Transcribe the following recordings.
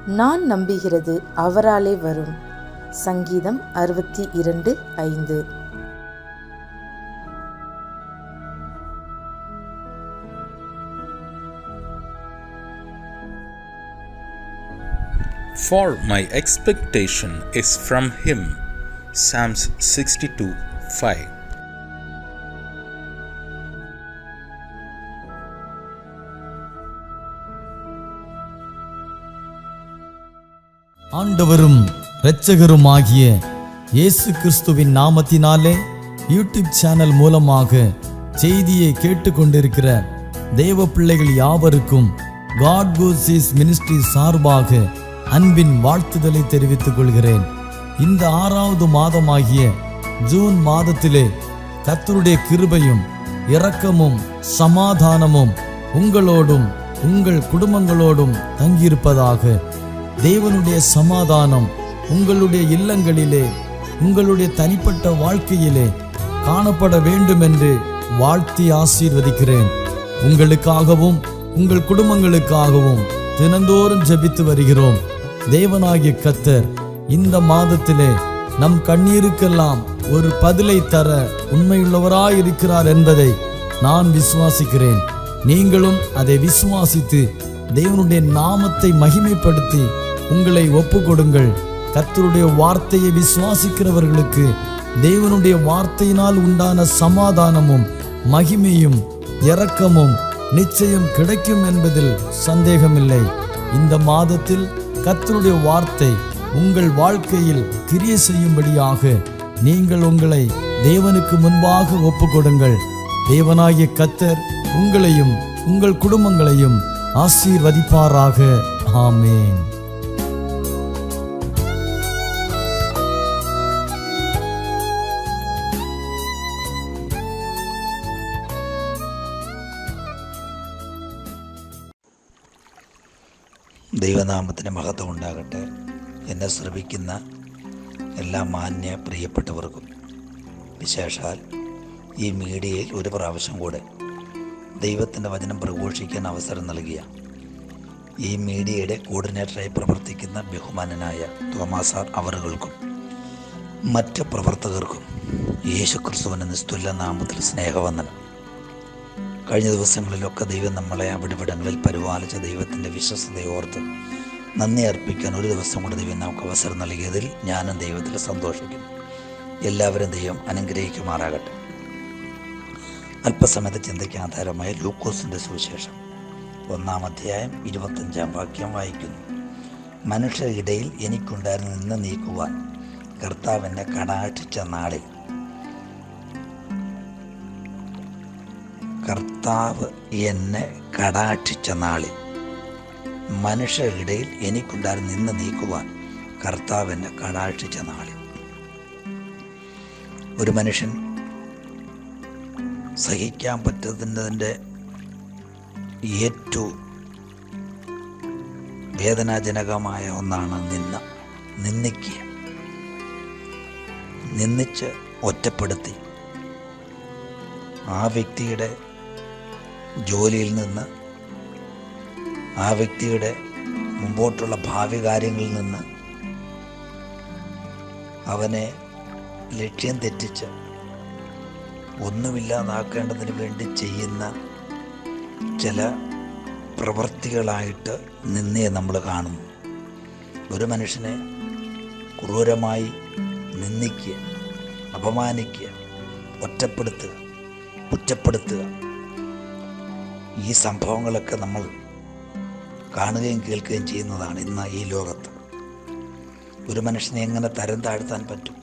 நான் நம்புகிறது அவராலே வரும். சங்கீதம் 62:5. For my expectation is from him. Psalms 62:5. ஆண்டவரும் இரட்சகருமாகிய இயேசு கிறிஸ்துவின் நாமத்தினாலே யூடியூப் சேனல் மூலமாக செய்தியை கேட்டுக்கொண்டிருக்கிற தேவ பிள்ளைகள் யாவருக்கும் காட் கோசிஸ் மினிஸ்ட்ரி சார்பாக அன்பின் வாழ்த்துதலை தெரிவித்துக் கொள்கிறேன். இந்த 6வது மாதமாகிய ஜூன் மாதத்திலே கர்த்தருடைய கிருபையும் இரக்கமும் சமாதானமும் உங்களோடும் உங்கள் குடும்பங்களோடும் தங்கியிருப்பதாக. தேவனுடைய சமாதானம் உங்களுடைய இல்லங்களிலே உங்களுடைய தனிப்பட்ட வாழ்க்கையிலே காணப்பட வேண்டும் என்று வாழ்த்தி ஆசீர்வதிக்கிறேன். உங்களுக்காகவும் உங்கள் குடும்பங்களுக்காகவும் தினந்தோறும் ஜெபித்து வருகிறோம். தேவனாகிய கர்த்தர் இந்த மாதத்திலே நம் கண்ணீருக்கெல்லாம் ஒரு பதிலை தர உண்மையுள்ளவராயிருக்கிறார் என்பதை நான் விசுவாசிக்கிறேன். நீங்களும் அதை விசுவாசித்து தேவனுடைய நாமத்தை மகிமைப்படுத்தி உங்களை ஒப்பு கொடுங்கள். கர்த்தருடைய வார்த்தையை விசுவாசிக்கிறவர்களுக்கு தேவனுடைய வார்த்தையினால் உண்டான சமாதானமும் மகிமையும் இரக்கமும் நிச்சயம் கிடைக்கும் என்பதில் சந்தேகமில்லை. இந்த மாதத்தில் கர்த்தருடைய வார்த்தை உங்கள் வாழ்க்கையில் கிரியை செய்யும்படியாக நீங்கள் உங்களை தேவனுக்கு முன்பாக ஒப்பு கொடுங்கள். தேவனாகிய கர்த்தர் உங்களையும் உங்கள் குடும்பங்களையும் ஆசீர்வதிப்பாராக. ஆமென். ദൈവനാമത്തിന് മഹത്വം ഉണ്ടാകട്ടെ. എന്നെ ശ്രമിക്കുന്ന എല്ലാ മാന്യ പ്രിയപ്പെട്ടവർക്കും, വിശേഷാൽ ഈ മീഡിയയിൽ ഒരു പ്രാവശ്യം കൂടെ ദൈവത്തിൻ്റെ വചനം പ്രഘോഷിക്കാൻ അവസരം നൽകിയ ഈ മീഡിയയുടെ കോർഡിനേറ്ററായി പ്രവർത്തിക്കുന്ന ബഹുമാനനായ തോമസ് സാർ അവറുകൾക്കും മറ്റ് പ്രവർത്തകർക്കും യേശുക്രിസ്തുവിൻ്റെ നിസ്തുല്യ നാമത്തിൽ സ്നേഹവന്ദനം. കഴിഞ്ഞ ദിവസങ്ങളിലൊക്കെ ദൈവം നമ്മളെ അവിടെവിടങ്ങളിൽ പരിപാലിച്ച ദൈവത്തിൻ്റെ വിശ്വസ്തയോർത്ത് നന്ദി അർപ്പിക്കാൻ ഒരു ദിവസം കൂടെ ദൈവം നമുക്ക് അവസരം നൽകിയതിൽ ഞാനും ദൈവത്തിൽ സന്തോഷിക്കുന്നു. എല്ലാവരും ദൈവം അനുഗ്രഹിക്കുമാറാകട്ടെ. അല്പസമയത്ത് ചിന്തയ്ക്ക് ആധാരമായ ലൂക്കോസിൻ്റെ സുവിശേഷം 1-ാം അധ്യായം 25-ാം വാക്യം വായിക്കുന്നു. മനുഷ്യരിടയിൽ എനിക്കുണ്ടായിരുന്ന നിന്ന് നീക്കുവാൻ കർത്താവ് എന്നെ കടാക്ഷിച്ച നാളിൽ മനുഷ്യരിടയിൽ എനിക്കുണ്ടായിരുന്ന നിന്ന് നീക്കുവാൻ കർത്താവ് എന്നെ കടാക്ഷിച്ച നാളിൽ. ഒരു മനുഷ്യൻ സഹിക്കാൻ പറ്റുന്നതിൻ്റെ ഏറ്റവും വേദനാജനകമായ ഒന്നാണ് നിന്ദിക്കുക. നിന്ദിച്ച് ഒറ്റപ്പെടുത്തി ആ വ്യക്തിയുടെ ജോലിയിൽ നിന്ന്, ആ വ്യക്തിയുടെ മുമ്പോട്ടുള്ള ഭാവി കാര്യങ്ങളിൽ നിന്ന് അവനെ ലക്ഷ്യം തെറ്റിച്ച് ഒന്നുമില്ലാതാക്കേണ്ടതിന് വേണ്ടി ചെയ്യുന്ന ചില പ്രവൃത്തികളായിട്ട് നിന്നേ നമ്മൾ കാണുന്നു. ഒരു മനുഷ്യനെ ക്രൂരമായി നിന്ദിക്കുക, അപമാനിക്കുക, ഒറ്റപ്പെടുത്തുക, കുറ്റപ്പെടുത്തുക, ഈ സംഭവങ്ങളൊക്കെ നമ്മൾ കാണുകയും കേൾക്കുകയും ചെയ്യുന്നതാണ് ഇന്ന് ഈ ലോകത്ത്. ഒരു മനുഷ്യനെ എങ്ങനെ തരം താഴ്ത്താൻ പറ്റും,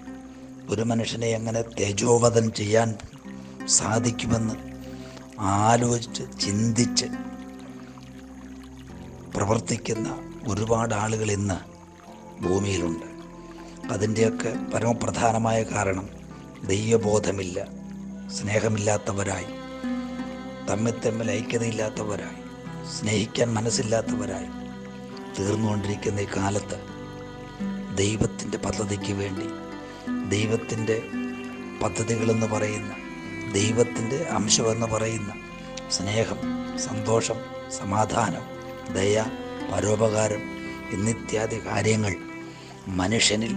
ഒരു മനുഷ്യനെ എങ്ങനെ തേജോവധം ചെയ്യാൻ സാധിക്കുമെന്ന് ആലോചിച്ച് ചിന്തിച്ച് പ്രവർത്തിക്കുന്ന ഒരുപാട് ആളുകൾ ഇന്ന് ഭൂമിയിലുണ്ട്. അതിൻ്റെയൊക്കെ പരമപ്രധാനമായ കാരണം ദൈവബോധമില്ല, സ്നേഹമില്ലാത്തവരായി, തമ്മിൽ ഐക്യതയില്ലാത്തവരായി, സ്നേഹിക്കാൻ മനസ്സില്ലാത്തവരായി തീർന്നുകൊണ്ടിരിക്കുന്ന ഈ കാലത്ത് ദൈവത്തിൻ്റെ പദ്ധതിക്ക് വേണ്ടി, ദൈവത്തിൻ്റെ പദ്ധതികളെന്ന് പറയുന്ന, ദൈവത്തിൻ്റെ അംശമെന്ന് പറയുന്ന സ്നേഹം, സന്തോഷം, സമാധാനം, ദയ, പരോപകാരം എന്നിത്യാദി കാര്യങ്ങൾ മനുഷ്യനിൽ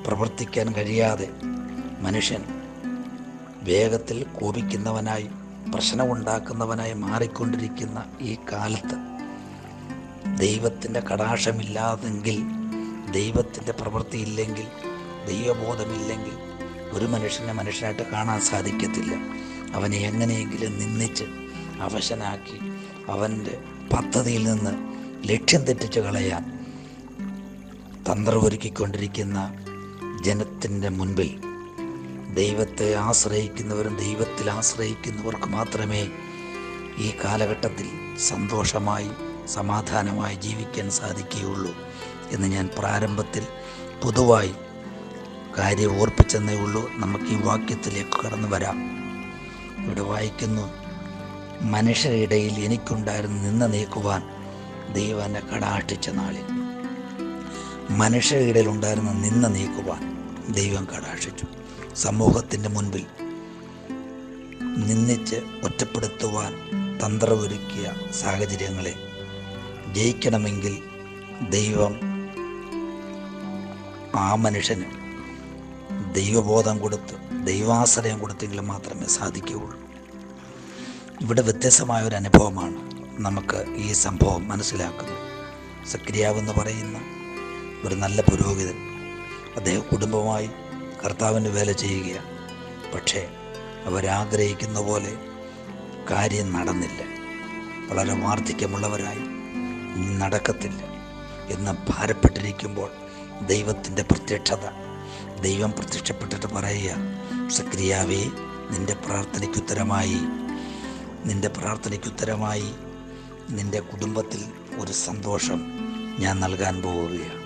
പ്രവർത്തിക്കാൻ കഴിയാതെ മനുഷ്യൻ വേഗത്തിൽ കോപിക്കുന്നവനായി പ്രശ്നമുണ്ടാക്കുന്നവനായി മാറിക്കൊണ്ടിരിക്കുന്ന ഈ കാലത്ത് ദൈവത്തിൻ്റെ കടാക്ഷമില്ലാതെങ്കിൽ, ദൈവത്തിൻ്റെ പ്രവൃത്തിയില്ലെങ്കിൽ, ദൈവബോധമില്ലെങ്കിൽ ഒരു മനുഷ്യനെ മനുഷ്യനായിട്ട് കാണാൻ സാധിക്കത്തില്ല. അവനെ എങ്ങനെയെങ്കിലും നിന്ദിച്ച് അവശനാക്കി അവൻ്റെ പദ്ധതിയിൽ നിന്ന് ലക്ഷ്യം തെറ്റിച്ച് കളയാൻ തന്ത്രമൊരുക്കിക്കൊണ്ടിരിക്കുന്ന ജനത്തിൻ്റെ മുൻപിൽ ദൈവത്തെ ആശ്രയിക്കുന്നവരും ദൈവത്തിൽ ആശ്രയിക്കുന്നവർക്ക് മാത്രമേ ഈ കാലഘട്ടത്തിൽ സന്തോഷമായി സമാധാനമായി ജീവിക്കാൻ സാധിക്കുകയുള്ളൂ എന്ന് ഞാൻ പ്രാരംഭത്തിൽ പൊതുവായി കാര്യം ഓർപ്പിച്ചെന്നേ ഉള്ളൂ. നമുക്ക് ഈ വാക്യത്തിലേക്ക് കടന്നു വരാം. ഇവിടെ വായിക്കുന്നു, മനുഷ്യരുടെ ഇടയിൽ എനിക്കുണ്ടായിരുന്ന നിന്ന നീക്കുവാൻ ദൈവം എന്നെ കടാക്ഷിച്ച നാളിൽ. മനുഷ്യരുടെ ഇടയിൽ ഉണ്ടായിരുന്ന നിന്ന നീക്കുവാൻ ദൈവം കടാക്ഷിച്ചു. സമൂഹത്തിൻ്റെ മുൻപിൽ നിന്ദിച്ച് ഒറ്റപ്പെടുത്തുവാൻ തന്ത്രമൊരുക്കിയ സാഹചര്യങ്ങളെ ജയിക്കണമെങ്കിൽ ദൈവം ആ മനുഷ്യന് ദൈവബോധം കൊടുത്ത് ദൈവാശ്രയം കൊടുത്തെങ്കിൽ മാത്രമേ സാധിക്കുകയുള്ളൂ. ഇവിടെ വ്യത്യസ്തമായ ഒരു അനുഭവമാണ് നമുക്ക് ഈ സംഭവം മനസ്സിലാക്കുന്നത്. സക്രിയാവെന്ന് പറയുന്ന ഒരു നല്ല പുരോഹിതൻ, അദ്ദേഹം കുടുംബമായി കർത്താവിൻ്റെ വേല ചെയ്യുകയാണ്. പക്ഷേ അവരാഗ്രഹിക്കുന്ന പോലെ കാര്യം നടന്നില്ല. വളരെ വാർദ്ധക്യമുള്ളവരായി നടക്കത്തില്ല എന്ന് ഭാരപ്പെട്ടിരിക്കുമ്പോൾ ദൈവത്തിൻ്റെ പ്രത്യക്ഷത, ദൈവം പ്രത്യക്ഷപ്പെട്ടിട്ട് പറയുക, സക്രിയാവേ, നിൻ്റെ പ്രാർത്ഥനയ്ക്കുത്തരമായി നിൻ്റെ കുടുംബത്തിൽ ഒരു സന്തോഷം ഞാൻ നൽകാൻ പോവുകയാണ്.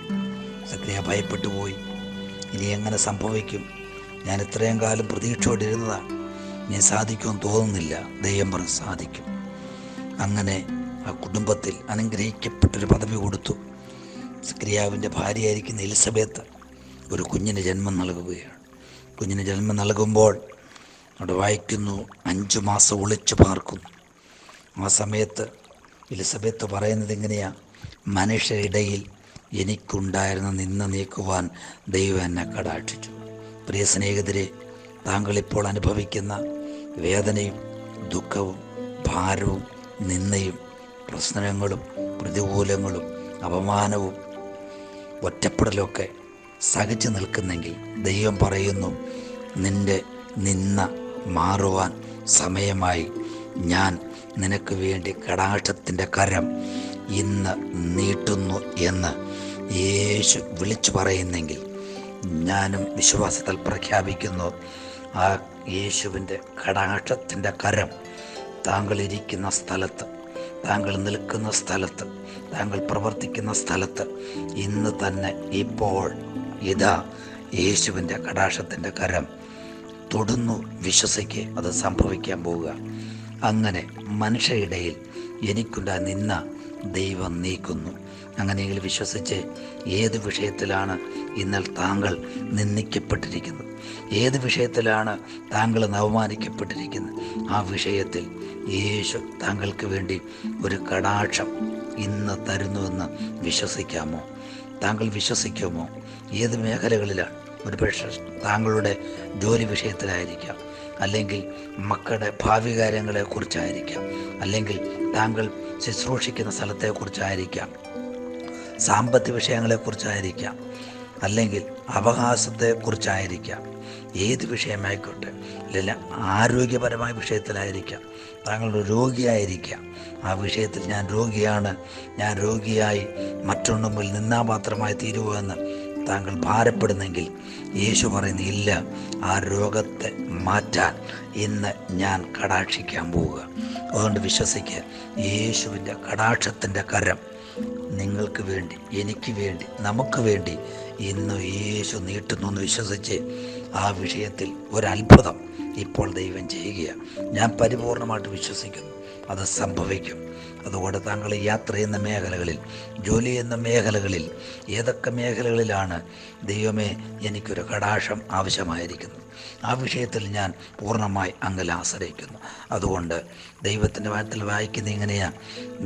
സക്രിയ ഭയപ്പെട്ടു പോയി. ഇനി എങ്ങനെ സംഭവിക്കും? ഞാൻ ഇത്രയും കാലം പ്രതീക്ഷയോടിരുന്നതാണ്, ഇനി സാധിക്കുമെന്ന് തോന്നുന്നില്ല. ദൈവം പറഞ്ഞ് സാധിക്കും. അങ്ങനെ ആ കുടുംബത്തിൽ അനുഗ്രഹിക്കപ്പെട്ടൊരു പദവി കൊടുത്തു. സക്രിയാവിൻ്റെ ഭാര്യയായിരിക്കുന്ന എലിസബത്ത് ഒരു കുഞ്ഞിന് ജന്മം നൽകുകയാണ്. കുഞ്ഞിന് ജന്മം നൽകുമ്പോൾ അവിടെ വായിക്കുന്നു, 5 മാസം ഒളിച്ചു പാർക്കുന്നു. ആ സമയത്ത് എലിസബത്ത് പറയുന്നത് എങ്ങനെയാ? മനുഷ്യരിടയിൽ എനിക്കുണ്ടായിരുന്ന നിന്ന നീക്കുവാൻ ദൈവം എന്നെ കടാക്ഷിച്ചു. പ്രിയ സ്നേഹിതരെ, താങ്കളിപ്പോൾ അനുഭവിക്കുന്ന വേദനയും ദുഃഖവും ഭാരവും നിന്ദയും പ്രശ്നങ്ങളും പ്രതികൂലങ്ങളും അപമാനവും ഒറ്റപ്പെടലൊക്കെ സഹിച്ചു നിൽക്കുന്നെങ്കിൽ ദൈവം പറയുന്നു, നിൻ്റെ നിന്ന മാറുവാൻ സമയമായി. ഞാൻ നിനക്ക് വേണ്ടി കടാക്ഷത്തിൻ്റെ കരം ഇന്ന് നീട്ടുന്നു എന്ന് യേശു വിളിച്ചു പറയുന്നെങ്കിൽ ഞാനും വിശ്വാസത്തിൽ പ്രഖ്യാപിക്കുന്നു, ആ യേശുവിൻ്റെ കടാക്ഷത്തിൻ്റെ കരം താങ്കളിരിക്കുന്ന സ്ഥലത്ത്, താങ്കൾ നിൽക്കുന്ന സ്ഥലത്ത്, താങ്കൾ പ്രവർത്തിക്കുന്ന സ്ഥലത്ത് ഇന്ന് തന്നെ ഇപ്പോൾ ഇതാ യേശുവിൻ്റെ കടാക്ഷത്തിൻ്റെ കരം തൊടുന്നു. വിശ്വസിക്കുക, അത് സംഭവിക്കാൻ പോവുക. അങ്ങനെ മനുഷ്യരിടയിൽ എനിക്കുണ്ടായ നിന്ന ദൈവം നീക്കുന്നു. അങ്ങനെയെങ്കിൽ വിശ്വസിച്ച്, ഏത് വിഷയത്തിലാണ് ഇന്നൽ താങ്കൾ നിന്ദിക്കപ്പെട്ടിരിക്കുന്നത്, ഏത് വിഷയത്തിലാണ് താങ്കൾ അവമാനിക്കപ്പെട്ടിരിക്കുന്നത്, ആ വിഷയത്തിൽ യേശു താങ്കൾക്ക് വേണ്ടി ഒരു കടാക്ഷം ഇന്ന് തരുന്നുവെന്ന് വിശ്വസിക്കാമോ? താങ്കൾ വിശ്വസിക്കുമോ? ഏത് മേഖലകളിലാണ്? ഒരു പക്ഷേ താങ്കളുടെ ജോലി വിഷയത്തിലായിരിക്കാം, അല്ലെങ്കിൽ മക്കളുടെ ഭാവി കാര്യങ്ങളെക്കുറിച്ചായിരിക്കാം, അല്ലെങ്കിൽ താങ്കൾ ശുശ്രൂഷിക്കുന്ന സ്ഥലത്തെക്കുറിച്ചായിരിക്കാം, സാമ്പത്തിക വിഷയങ്ങളെക്കുറിച്ചായിരിക്കാം, അല്ലെങ്കിൽ അവകാശത്തെക്കുറിച്ചായിരിക്കാം. ഏത് വിഷയമായിക്കോട്ടെ, അല്ലെങ്കിൽ ആരോഗ്യപരമായ വിഷയത്തിലായിരിക്കാം, താങ്കളുടെ രോഗിയായിരിക്കാം. ആ വിഷയത്തിൽ ഞാൻ രോഗിയാണ്, ഞാൻ രോഗിയായി മറ്റൊന്നും മുന്നിൽ നിന്നാപാത്രമായി തീരുവെന്ന് താങ്കൾ ഭാരപ്പെടുന്നെങ്കിൽ യേശു പറയുന്നു, ഇല്ല, ആ രോഗത്തെ മാറ്റാൻ ഇന്ന് ഞാൻ കടാക്ഷിക്കാൻ പോവുക. അതുകൊണ്ട് വിശ്വസിക്കുക, യേശുവിൻ്റെ കടാക്ഷത്തിൻ്റെ കരം നിങ്ങൾക്ക് വേണ്ടി, എനിക്ക് വേണ്ടി, നമുക്ക് വേണ്ടി ഇന്ന് യേശു നീട്ടുന്നു എന്ന് വിശ്വസിച്ച് ആ വിഷയത്തിൽ ഒരത്ഭുതം ഇപ്പോൾ ദൈവം ചെയ്യുകയാണ്. ഞാൻ പരിപൂർണമായിട്ട് വിശ്വസിക്കുന്നു. അത് സംഭവിക്കും. അതുകൊണ്ട് താങ്കൾ യാത്ര ചെയ്യുന്ന മേഖലകളിൽ, ജോലി ചെയ്യുന്ന മേഖലകളിൽ, ഏതൊക്കെ മേഖലകളിലാണ് ദൈവമേ എനിക്കൊരു കടാക്ഷം ആവശ്യമായിരിക്കുന്നു, ആ വിഷയത്തിൽ ഞാൻ പൂർണ്ണമായി അങ്ങിൽ ആശ്രയിക്കുന്നു. അതുകൊണ്ട് ദൈവത്തിൻ്റെ വാഴ്ത്തിൽ വായിക്കുന്ന ഇങ്ങനെയാ,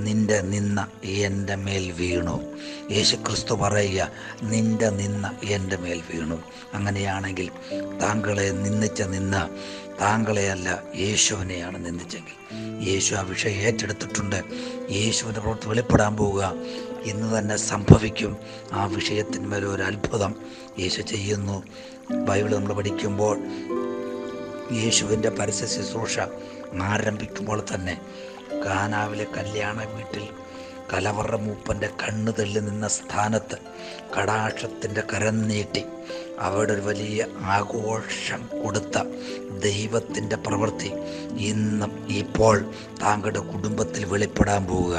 നിൻ്റെ നിന്ന എൻ്റെ മേൽ വീണു. യേശുക്രിസ്തു പറയുക, നിൻ്റെ നിന്ന എൻ്റെ മേൽ വീണു. അങ്ങനെയാണെങ്കിൽ താങ്കളെ നിന്ദിച്ച നിന്ന താങ്കളെയല്ല യേശുവിനെയാണ് നിന്ദിച്ചെങ്കിൽ, യേശു ആ വിഷയം ഏറ്റെടുത്തിട്ടുണ്ട്. യേശുവിൻ്റെ പ്രവൃത്തി വെളിപ്പെടാൻ പോവുക. ഇന്ന് തന്നെ സംഭവിക്കും. ആ വിഷയത്തിന്മേൽ ഒരു അത്ഭുതം യേശു ചെയ്യുന്നു. ബൈബിൾ നമ്മൾ പഠിക്കുമ്പോൾ യേശുവിൻ്റെ പരസ്യ ശുശ്രൂഷ ആരംഭിക്കുമ്പോൾ തന്നെ കാനാവിലെ കല്യാണ വീട്ടിൽ കലവറ മൂപ്പൻ്റെ കണ്ണ് തള്ളി നിന്ന സ്ഥാനത്ത് കടാക്ഷത്തിൻ്റെ കരം നീട്ടി അവിടെ ഒരു വലിയ ആഘോഷം കൊടുത്ത ദൈവത്തിൻ്റെ പ്രവൃത്തി ഇന്നും ഇപ്പോൾ താങ്കളുടെ കുടുംബത്തിൽ വെളിപ്പെടാൻ പോവുക.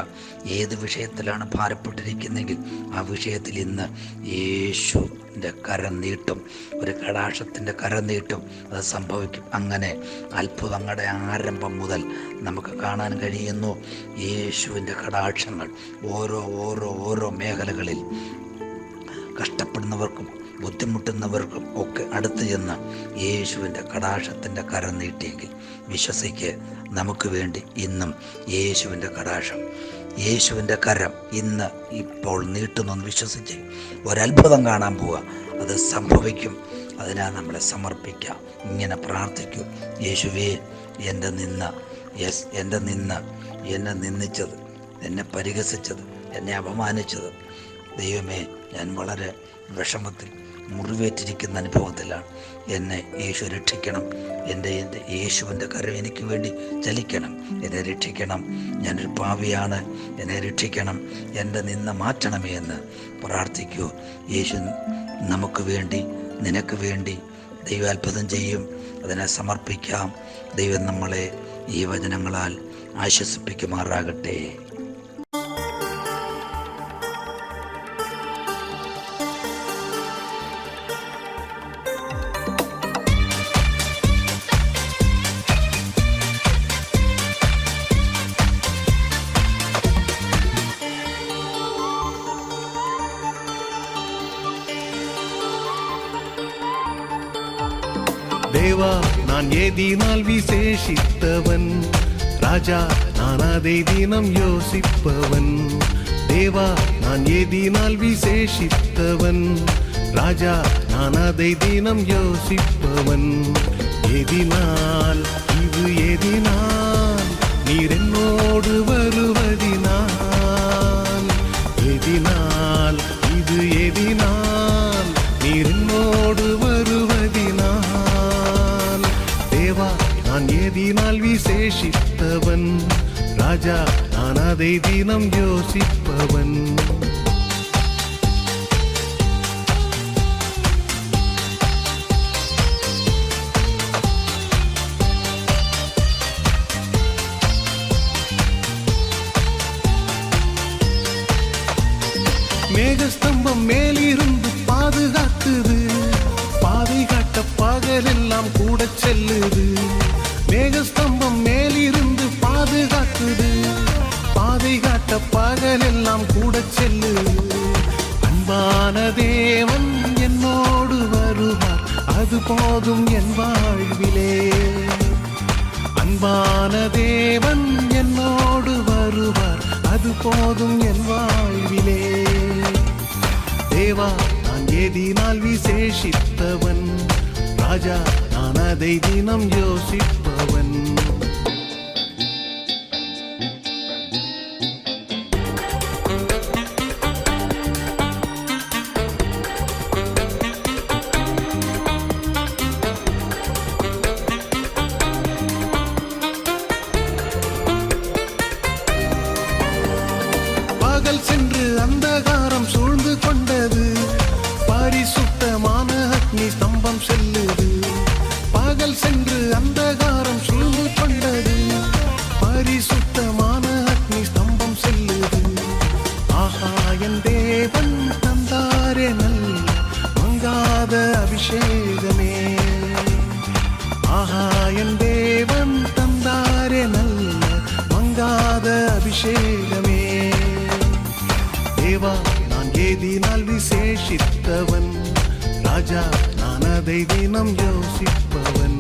ഏത് വിഷയത്തിലാണ് ഭാരപ്പെട്ടിരിക്കുന്നെങ്കിൽ ആ വിഷയത്തിൽ ഇന്ന് യേശുവിൻ്റെ കരം നീട്ടും, ഒരു കടാക്ഷത്തിൻ്റെ കരം നീട്ടും. അത് സംഭവിക്കും. അങ്ങനെ അത്ഭുതങ്ങളുടെ ആരംഭം മുതൽ നമുക്ക് കാണാൻ കഴിയുന്നു. യേശുവിൻ്റെ കടാക്ഷങ്ങൾ ഓരോ മേഖലകളിൽ കഷ്ടപ്പെടുന്നവർക്കും ബുദ്ധിമുട്ടുന്നവർക്കും ഒക്കെ അടുത്ത് ചെന്ന് യേശുവിൻ്റെ കടാക്ഷത്തിൻ്റെ കരം നീട്ടിയെങ്കിൽ വിശ്വസിക്ക്, നമുക്ക് വേണ്ടി ഇന്നും യേശുവിൻ്റെ കടാക്ഷം, യേശുവിൻ്റെ കരം ഇന്ന് ഇപ്പോൾ നീട്ടുന്നു. വിശ്വസിച്ച് ഒരത്ഭുതം കാണാൻ പോവുക. അത് സംഭവിക്കും. അതിനാൽ നമ്മളെ സമർപ്പിക്കാം. ഇങ്ങനെ പ്രാർത്ഥിക്കൂ, യേശുവേ, എൻ്റെ നിന്ന എന്നെ നിന്ദിച്ചത്, എന്നെ പരിഹസിച്ചത്, എന്നെ അപമാനിച്ചത്, ദൈവമേ, ഞാൻ വളരെ വിഷമത്തിൽ മുറിവേറ്റിരിക്കുന്ന അനുഭവത്തിലാണ്. എന്നെ യേശു രക്ഷിക്കണം. എൻ്റെ യേശുവിൻ്റെ കരം എനിക്ക് വേണ്ടി ചലിക്കണം. എന്നെ രക്ഷിക്കണം. ഞാനൊരു പാപിയാണ്, എന്നെ രക്ഷിക്കണം. എൻ്റെ നിന്ന മാറ്റണമേ എന്ന് പ്രാർത്ഥിക്കൂ. യേശു നമുക്ക് വേണ്ടി, നിനക്ക് വേണ്ടി ദൈവാത്ഭുതം ചെയ്യും. അതിനെ സമർപ്പിക്കാം. ദൈവം നമ്മളെ ഈ വചനങ്ങളാൽ ആശ്വസിപ്പിക്കുമാറാകട്ടെ. தேவா, நான் ஏதினால் விசேஷித்தவன், ராஜா நான் அதை தினம் யோசிப்பவன். தேவா, நான் ஏதினால் விசேஷித்தவன், ராஜா நான் அதை தினம் யோசிப்பவன். ஏதினால் இது ஏதினால் நீர் என்னோடு வருவதினால், ஏதினால் இது ஏதினால் நீர் என்னோடு வருவதினால். தேவா, நான் ஏதினால் விசேஷித்தவன், ராஜா நான் அதை தினம் யோசிப்பவன். மேகஸ்தம்பம் மேலிருந்து பாதுகாக்குது, பாதை காட்ட பகலெல்லாம் கூட செல்லுது. மேகஸ்தம்பம் மேலிருந்து பாதுகாக்குது, பாதை காட்ட பகலெல்லாம் கூட செல்லுது. அன்பான தேவன் என்னோடு வருவார், அது போதும் என் வாழ்விலே. அன்பான தேவன் என்னோடு வருவார், அது போதும் என் வாழ்விலே. தேவா, நான் ஏதினால் விசேஷித்தவன், ராஜா நான் அதை தினம் யோசிப்பவன். பகல் சென்று அந்தகாரம் சூழ்ந்து கொண்டது, பரிசுத்தமான அக்னி ஸ்தம்பம் செல்லுது. பகல் சென்று அந்தகாரம் சூழ்ந்து கொண்டது, பரிசுத்தமான அக்னி ஸ்தம்பம் செல்லுது. ஆஹா, என் தேவன் தந்தாரே நல்ல மங்காத அபிஷேகமே. ஆஹா, என் தேவன் தந்தாரே நல்ல மங்காத அபிஷேகமே. தேவா நான் ஏதினால் விசேஷித்தவன், ராஜா நான் அதை தினம் யோசிப்பவன்.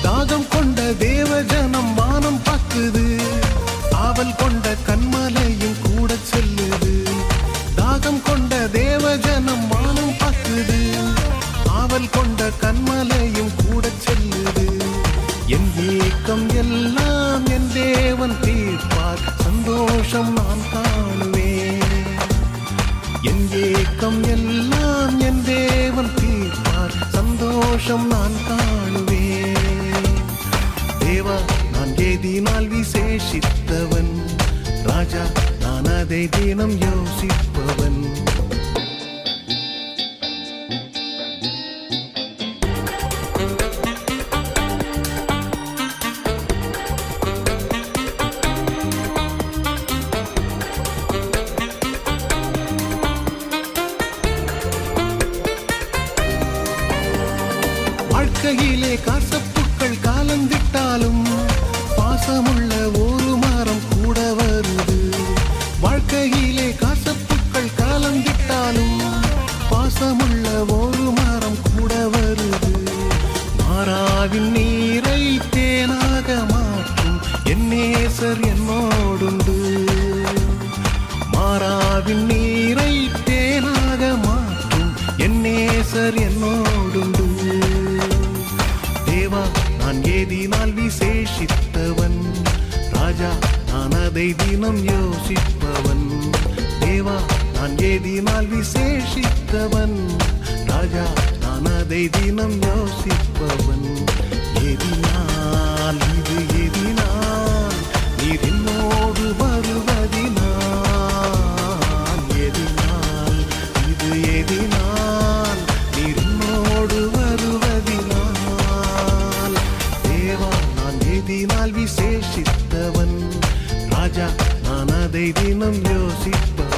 தாகம் கொண்ட தேவ ஜனம் வானம் பாக்குது, ஆவல் கொண்ட கண்மலையும் கூட செல்லுது. தாகம் கொண்ட தேவ ஜனம் வானம் பாக்குது, ஆவல் கொண்ட கண்மலையும் கூட செல்லுது. என் ஏக்கம் எல்லாம் என் தேவன் தீர்ப்பார், சந்தோஷம் நான் காணுவேன். என் ஏக்கம் எல்லாம் என் தேவன் தீர்ப்பார், சந்தோஷம் நான் காணுவேன். தேவா நான் ஏதினால் விசேஷித்தவன், ராஜா நான் அதை தினம் யோசிப்பவன். வாழ்க்கையிலே காசப்புக்கள் காலந்திட்டாலும் பாசமுள்ள ஒரு மரம் கூட வருது. வாழ்க்கையிலே காசப்புக்கள் காலந்திட்டாலும் பாசமுள்ள ஒரு மரம் கூட வருது. மாறாவின் நீரை தேனாக மாற்றும் என் நேசர் என்னோடுண்டு. மாறாவின் நீரை தேனாக மாற்றும் என் நேசர் என்னோடுண்டு. தேவா நான் ஏதினால் விசேஷித்தவன், ராஜா நான் அதை தினம் யோசிப்பவன். தேவா நான் ஏதினால் விசேஷித்தவன், ராஜா நான் அதை தினம் யோசிப்பவன். எதினால் இது எதினால் நீர் என்னோடு வருவதினால், எதினால் இது எதினால் நீர் என்னோடு வருவதினால். தேவா நான் ஏதினால் விசேஷித்தவன், ராஜா நான் அதை தினம் யோசிப்பவன்.